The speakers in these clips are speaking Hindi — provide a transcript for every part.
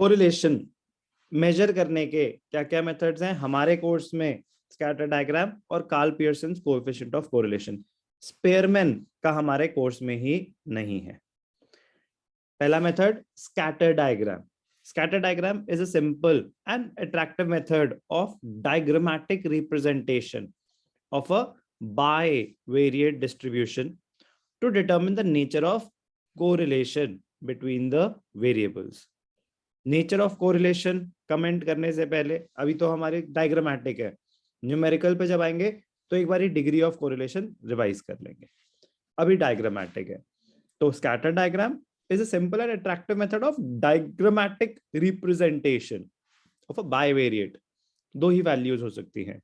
कोरिलेशन मेजर करने के क्या क्या मेथड्स हैं हमारे कोर्स में? स्कैटर डायग्राम और Karl Pearson coefficient of correlation. Spearman का हमारे कोर्स में ही नहीं है। पहला method scatter diagram. Scatter diagram is a simple and attractive method of diagrammatic representation of a bivariate distribution to determine the nature of correlation between the variables. Nature of correlation comment करने से पहले अभी तो हमारे डायग्रामेटिक है, न्यूमेरिकल पे जब आएंगे तो एक बार डिग्री ऑफ कोरिलेशन रिवाइज कर लेंगे. अभी डायग्रामेटिक है. तो scatter diagram is a simple and attractive method of diagrammatic representation of a bivariate. दो ही values हो सकती हैं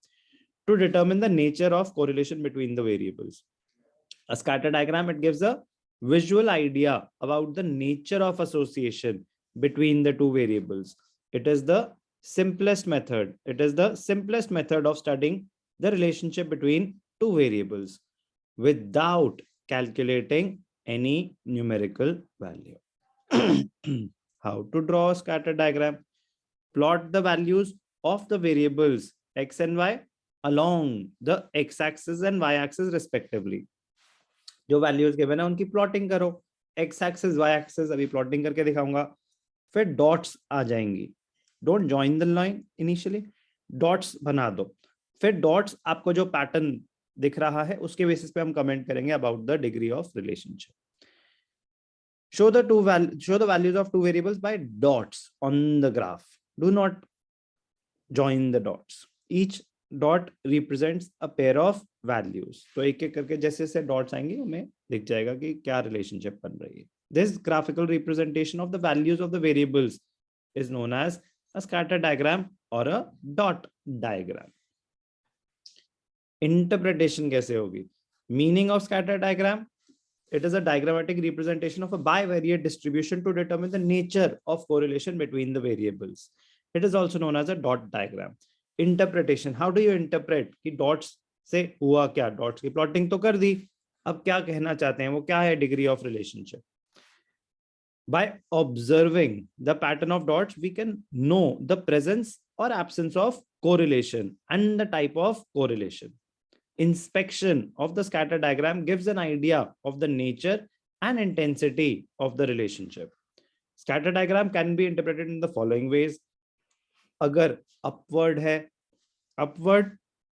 to determine the nature of correlation between the variables. A scatter diagram, it gives a visual idea about the nature of association between the two variables. It is the simplest method. It is the simplest method of studying the relationship between two variables without calculating any numerical value. How to draw a scatter diagram? Plot the values of the variables x and y along the x-axis and y-axis respectively. जो values given है उनकी plotting करो. x-axis, y-axis अभी plotting करके दिखाऊंगा. फिर dots आ जाएंगी. Don't join the line initially. Dots बना दो. फिर dots आपको जो pattern दिख रहा है उसके बेसिस पे हम कमेंट करेंगे about the degree of relationship. show the values of two variables by dots on the graph. Do not join the dots. Each dot represents a pair of values. तो एक एक करके जैसे जैसे dots आएंगे हमें दिख जाएगा कि क्या रिलेशनशिप बन रही है. This graphical representation of the values of the variables is known as a scatter diagram or a dot diagram. Interpretation कैसे होगी? Meaning of scatter diagram: it is a diagrammatic representation of a bivariate distribution to determine the nature of correlation between the variables. It is also known as a dot diagram. Interpretation: how do you interpret कि dots से हुआ क्या? Dots की plotting तो कर दी, अब क्या कहना चाहते हैं वो क्या है degree of relationship? By observing the pattern of dots, we can know the presence or absence of correlation and the type of correlation. Inspection of the scatter diagram gives an idea of the nature and intensity of the relationship. Scatter diagram can be interpreted in the following ways. अगर upward है, upward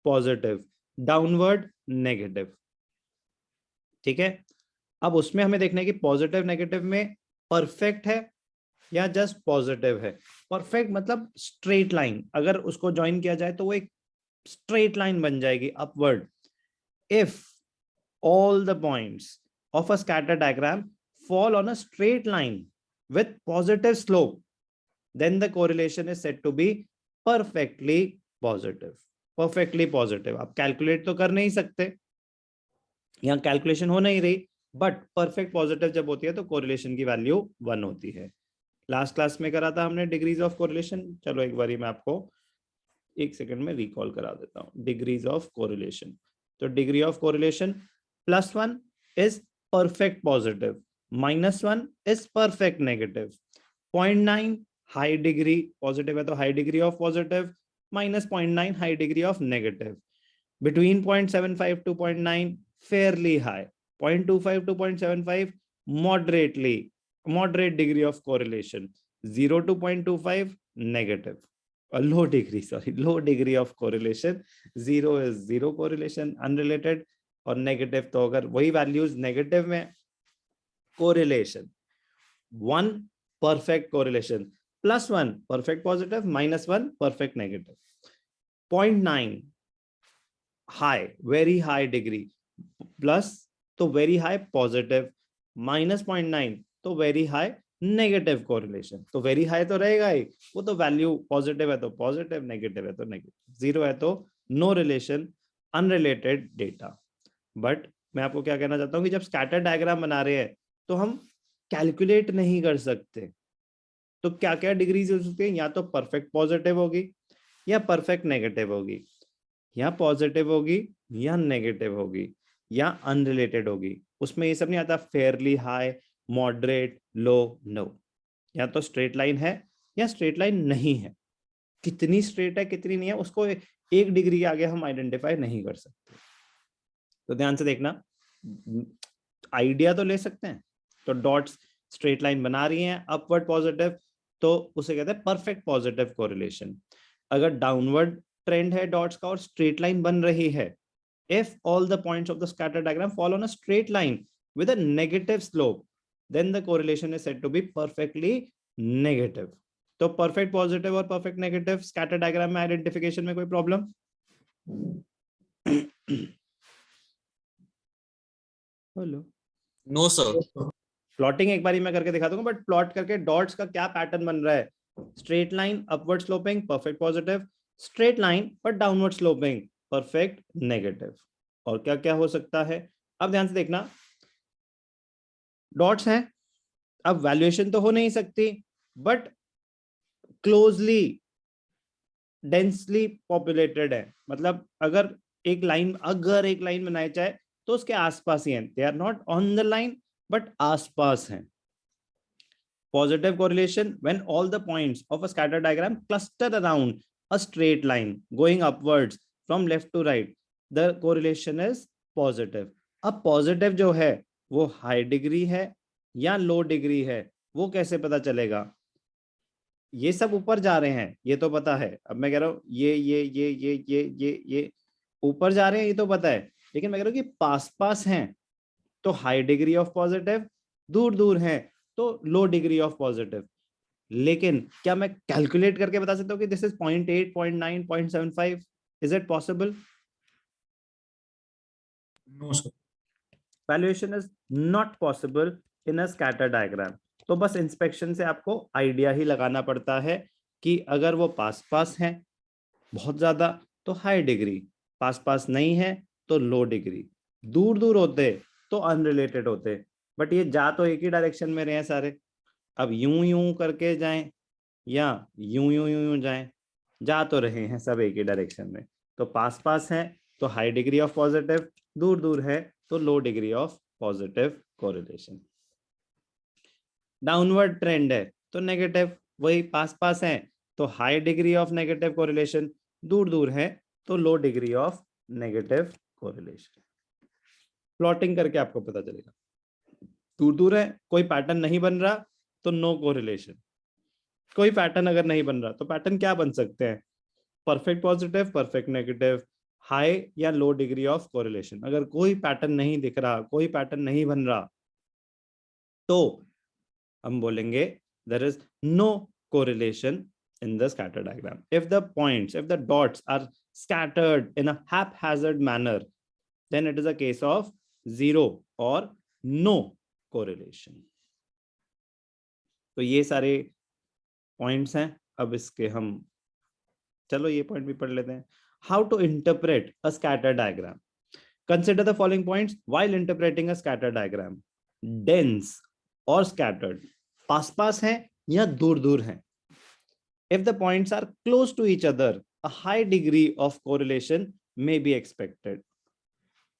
positive, downward negative. ठीक है. अब उसमें हमें देखना है कि पॉजिटिव नेगेटिव में परफेक्ट है या जस्ट पॉजिटिव है. परफेक्ट मतलब स्ट्रेट लाइन, अगर उसको ज्वाइन किया जाए तो वो एक straight line बन जाएगी upward. If all the points of a scatter diagram fall on a straight line with positive slope, then the correlation is said to be perfectly positive. Perfectly positive. आप कैलकुलेट तो कर नहीं सकते, यहाँ कैलकुलेशन हो नहीं रही, बट परफेक्ट पॉजिटिव जब होती है तो कोरिलेशन की वैल्यू 1 होती है. लास्ट क्लास में करा था हमने डिग्रीज ऑफ कोरिलेशन. चलो एक बारी मैं आपको एक सेकंड में रिकॉल करा देता हूं. Degrees of correlation. तो degree of correlation +1 is perfect positive, -1 is perfect negative, 0.9 high degree positive है तो high degree of positive, -0.9 high degree of negative, between 0.75 to 0.9 fairly high, 0.25 to 0.75 moderate degree of correlation, 0 to 0.25 negative. A low degree of correlation. 0 is zero correlation, unrelated, और negative तो अगर वही values negative में correlation. 1 perfect correlation, +1 perfect positive, -1 perfect negative, 0.9 high, very high degree, plus तो वेरी हाई पॉजिटिव, -0.9 तो वेरी हाई नेगेटिव कोरिलेशन. तो वेरी हाई तो रहेगा ही, वो तो वैल्यू पॉजिटिव है तो पॉजिटिव, नेगेटिव है तो नेगेटिव, 0 है तो no relation, unrelated data. But मैं आपको क्या कहना चाहता हूँ कि जब स्कैटर डायग्राम बना रहे हैं तो हम कैलकुलेट नहीं कर सकते. तो क्या क्या डिग्रीज हो सकती है? या तो परफेक्ट पॉजिटिव होगी या परफेक्ट नेगेटिव होगी, या पॉजिटिव होगी या नेगेटिव होगी, या अनरिलेटेड होगी. उसमें ये सब नहीं आता फेयरली हाई, मॉडरेट, लो, नो. या तो स्ट्रेट लाइन है या स्ट्रेट लाइन नहीं है। कितनी स्ट्रेट है कितनी नहीं है उसको 1 डिग्री के आगे हम आइडेंटिफाई नहीं कर सकते। तो ध्यान से देखना, आइडिया तो ले सकते हैं। तो डॉट्स स्ट्रेट लाइन बना रही हैं अपवर्ड पॉजिटिव, तो उसे कहते हैं परफेक्ट पॉजिटिव कोरिलेशन। अगर डाउनवर्ड ट्रेंड है डॉट्स का और स्ट्रेट लाइन बन रही है, if all the points of the scatter diagram fall on a straight line with a negative slope, then the correlation is said to be perfectly negative. तो परफेक्ट पॉजिटिव और परफेक्ट नेगेटिव स्कैटर डायग्राम में आइडेंटिफिकेशन में कोई problem? Hello, no sir. Plotting एक बारी मैं करके दिखा दूंगा, बट प्लॉट करके डॉट्स का क्या पैटर्न बन रहा है? Straight line upward sloping perfect positive, straight line पर डाउनवर्ड स्लोपिंग परफेक्ट नेगेटिव। और क्या क्या हो सकता है? अब ध्यान से देखना, डॉट्स हैं, अब वैल्यूएशन तो हो नहीं सकती, बट क्लोजली डेंसली पॉपुलेटेड है। मतलब अगर एक लाइन बनाई जाए तो उसके आसपास ही हैं, they are not on the line but आसपास हैं। Positive correlation when all the points of a scatter diagram cluster around a straight line going upwards from left to right, the correlation is positive. अब positive जो है वो high degree है या low degree है, वो कैसे पता चलेगा? ये सब ऊपर जा रहे हैं ये तो पता है, अब मैं कह रहा हूँ ये ऊपर जा रहे हैं ये तो पता है, लेकिन मैं कह रहा हूँ कि पास पास हैं तो हाई डिग्री ऑफ पॉजिटिव, दूर दूर हैं तो लो डिग्री ऑफ पॉजिटिव। लेकिन क्या मैं कैलकुलेट करके बता सकता हूँ कि this is 0.8, 0.9, 0.75? Is it possible? No sir. Valuation is not possible in a scatter diagram. तो बस इंस्पेक्शन से आपको आइडिया ही लगाना पड़ता है कि अगर वो पास पास हैं बहुत ज्यादा तो हाई डिग्री, पास पास नहीं है तो लो डिग्री, दूर दूर होते तो अनरिलेटेड होते। बट ये जा तो एक ही डायरेक्शन में रहे हैं सारे, अब यूं यूं करके जाएं या यूं यूं यूं यूं जाएं, जा तो रहे हैं सब एक ही डायरेक्शन में। तो पास पास है तो हाई डिग्री ऑफ पॉजिटिव, दूर दूर है तो low degree of positive correlation. Downward trend है तो नेगेटिव, वही पास पास है तो high degree of negative correlation, दूर दूर है तो low degree of negative correlation. Plotting करके आपको पता चलेगा, दूर दूर है कोई पैटर्न नहीं बन रहा तो नो कोरिलेशन, कोई पैटर्न अगर नहीं बन रहा तो पैटर्न क्या बन सकते हैं? Perfect positive, perfect negative, high या लो डिग्री ऑफ कोरिलेशन। अगर कोई पैटर्न नहीं दिख रहा, कोई पैटर्न नहीं बन रहा, तो हम बोलेंगे there is no correlation in the scatter diagram. If the points, if the dots are scattered in a haphazard manner, then it is a case of zero or no correlation. तो ये सारे पॉइंट्स हैं। अब इसके हम चलो ये पॉइंट भी पढ़ लेते हैं। How to interpret a scatter diagram? Consider the following points while interpreting a scatter diagram. Dense और स्कैटर्ड, पास पास है या दूर दूर है। If the points are close to each other, a high degree of correlation may be expected.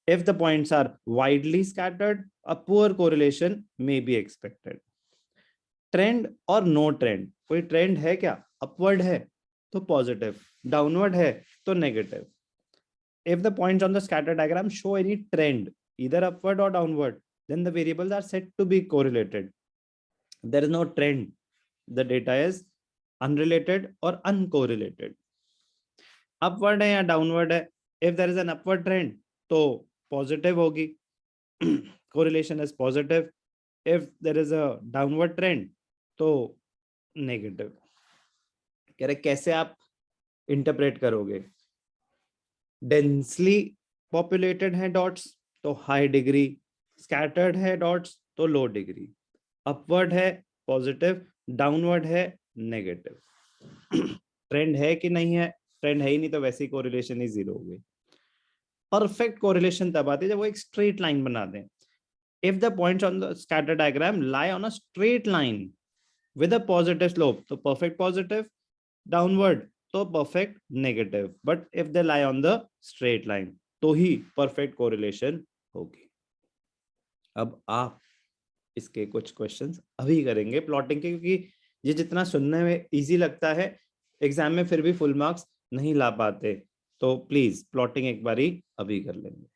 If the points are widely scattered, a poor correlation may be expected. Trend और नो ट्रेंड, कोई ट्रेंड है क्या? अपवर्ड है तो पॉजिटिव, डाउनवर्ड है तो negative. If the points on the scatter diagram show any trend, either upward or downward, then the variables are said to be correlated. There is no trend, the data is unrelated or uncorrelated. Upward है या डाउनवर्ड है, if there is an upward trend तो पॉजिटिव होगी, correlation is positive. If there is a downward trend तो नेगेटिव। कह रहे कैसे आप इंटरप्रेट करोगे? डेंसली पॉपुलेटेड है डॉट्स तो हाई डिग्री, स्कैटर्ड है डॉट्स तो लो डिग्री, अपवर्ड है पॉजिटिव, डाउनवर्ड है नेगेटिव। ट्रेंड है कि नहीं है? ट्रेंड है ही नहीं तो वैसे ही कोरिलेशन ही जीरो हो गई। परफेक्ट कोरिलेशन तब आती है जब वो एक स्ट्रेट लाइन बना दें। If the points on the scatter diagram lie on a straight line with a positive slope तो परफेक्ट पॉजिटिव, डाउनवर्ड तो perfect negative, but if they lie on the straight line तो ही परफेक्ट कोरिलेशन होगी। अब आप इसके कुछ क्वेश्चंस अभी करेंगे प्लॉटिंग के, क्योंकि ये जितना सुनने में इजी लगता है, एग्जाम में फिर भी फुल मार्क्स नहीं ला पाते। तो प्लीज प्लॉटिंग एक बारी अभी कर लेंगे।